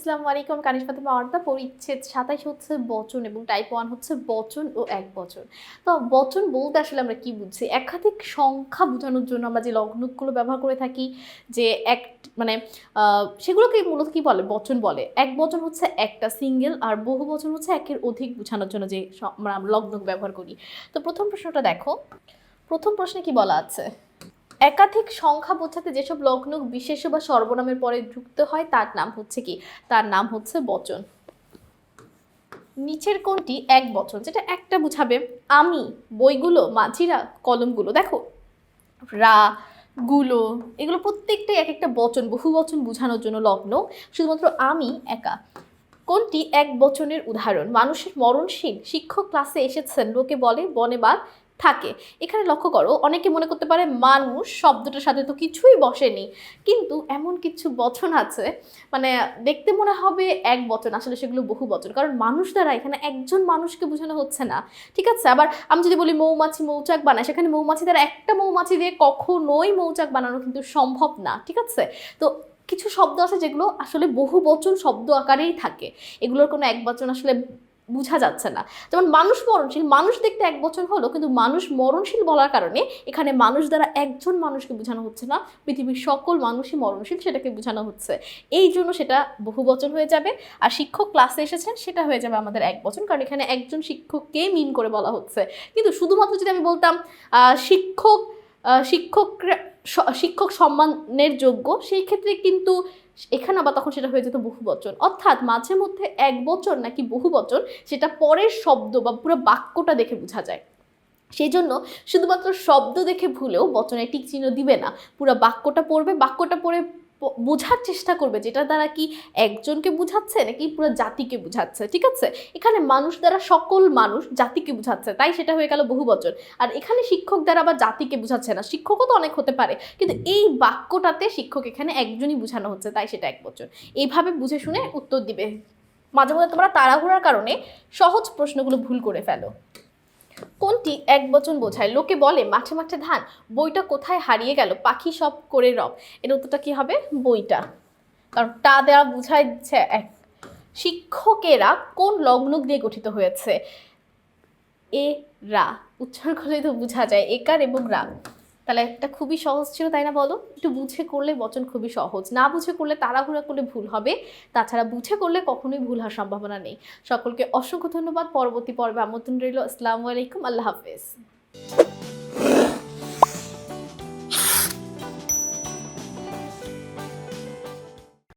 আসসালামু আলাইকুম। কানিজ ফাতেমা অর্দা। পরিচ্ছেদ ২৭ হচ্ছে বচন এবং টাইপ 1 হচ্ছে বচন ও একবচন। তো বচন বলতে আসলে আমরা কি বুঝছি? একাধিক সংখ্যা বোঝানোর জন্য আমরা যে লঘুগুলো ব্যবহার করে থাকি, যে এক মানে সেগুলোকে মূলত কি বলে? বচন বলে। একবচন হচ্ছে একটা সিঙ্গেল, আর বহুবচন হচ্ছে একের অধিক বোঝানোর জন্য যে আমরা লঘু ব্যবহার করি। তো প্রথম প্রশ্নটা দেখো। প্রথম প্রশ্নে কি বলা আছে? একাধিক সংখ্যা বোঝাতে যেসব লঘু বিশেষ্য বা সর্বনামের পরে যুক্ত হয় তার নাম হচ্ছে কি? তার নাম হচ্ছে বচন। নিচের কোনটি এক বচন, যেটা একটা বুঝাবে? আমি, বইগুলো, মাঝিরা, কলমগুলো। দেখো রা, গুলো, এগুলো প্রত্যেকটাই এক একটা বচন, বহু বচন বোঝানোর জন্য লগ্ন। শুধুমাত্র আমি একা। কোনটি এক বচনের উদাহরণ? মানুষের মরণশীল। শিক্ষক ক্লাসে এসেছেন, লোকে বলে বনে বাঘ থাকে। এখানে লক্ষ্য করো, অনেকে মনে করতে পারে মানুষ শব্দটার সাথে তো কিছুই বসেনি, কিন্তু এমন কিছু বচন আছে মানে দেখতে মনে হবে এক বচন, আসলে সেগুলো বহু বচন, কারণ মানুষ দ্বারা এখানে একজন মানুষকে বোঝানো হচ্ছে না। ঠিক আছে, আবার আমি যদি বলি মৌমাছি মৌচাক বানায়, সেখানে মৌমাছি দ্বারা একটা মৌমাছি দিয়ে কখনোই মৌচাক বানানো কিন্তু সম্ভব না। ঠিক আছে, তো কিছু শব্দ আছে যেগুলো আসলে বহু বচন শব্দ আকারেই থাকে, এগুলোর কোনো এক বচন আসলে বোঝা যাচ্ছে না। যেমন মানুষ মরণশীল, মানুষ দেখতে এক বচন হলো, কিন্তু মানুষ মরণশীল বলার কারণে এখানে মানুষ দ্বারা একজন মানুষকে বোঝানো হচ্ছে না, পৃথিবীর সকল মানুষই মরণশীল সেটাকে বোঝানো হচ্ছে, এই জন্য সেটা বহু বচন হয়ে যাবে। আর শিক্ষক ক্লাসে এসেছেন সেটা হয়ে যাবে আমাদের এক বচন, কারণ এখানে একজন শিক্ষককে মিন করে বলা হচ্ছে। কিন্তু শুধুমাত্র যদি আমি বলতাম শিক্ষক শিক্ষকরা শিক্ষক সম্মানের যোগ্য, সেই ক্ষেত্রে কিন্তু এখানে আবার তখন সেটা হয়ে যেত বহু বচন। অর্থাৎ মাঝে মধ্যে এক বচন নাকি বহু বচন সেটা পরের শব্দ বা পুরো বাক্যটা দেখে বোঝা যায়। সেই জন্য শুধুমাত্র শব্দ দেখে ভুলেও বচনে টিক চিহ্ন দিবে না, পুরো বাক্যটা পড়বে, বাক্যটা পড়ে বোঝার চেষ্টা করবে যেটা দ্বারা কি একজনকে বুঝাচ্ছে নাকি পুরো জাতিকে বুঝাচ্ছে। ঠিক আছে, এখানে মানুষ দ্বারা সকল মানুষ জাতিকে বুঝাচ্ছে, তাই সেটা হয়ে গেল বহু বচন। আর এখানে শিক্ষক দ্বারা আবার জাতিকে বুঝাচ্ছে না, শিক্ষকও তো অনেক হতে পারে, কিন্তু এই বাক্যটাতে শিক্ষক এখানে একজনই বোঝানো হচ্ছে, তাই সেটা এক বচন। এইভাবে বুঝে শুনে উত্তর দিবে। মাঝে মধ্যে তোমরা তাড়াহুড়ার কারণে সহজ প্রশ্নগুলো ভুল করে ফেলো। কোনটি এক বচন বোঝায়? লোকে বলে মাঠে মাঠে ধান, বইটা কোথায় হারিয়ে গেল, পাখি সব করে রব। এর উত্তরটা কি হবে? বইটা, কারণ টা দেওয়া বুঝাই দিচ্ছে এক। শিক্ষকেরা কোন লগ্ন দিয়ে গঠিত হয়েছে? এ রা, উচ্চারণ করলে তো বোঝা যায় একার এবং রা। তাহলে একটা খুবই সহজ ছিল, তাই না? বলো, একটু বুঝে করলে বচন খুবই সহজ, না বুঝে করলে তাড়াহুড়া করলে ভুল হবে, তাছাড়া বুঝে করলে কখনোই ভুল হওয়ার সম্ভাবনা নেই। সকলকে অসংখ্য ধন্যবাদ। পরবর্তী পর্বে আমন্ত্রণ রইল। আসসালামু আলাইকুম, আল্লাহ হাফেজ।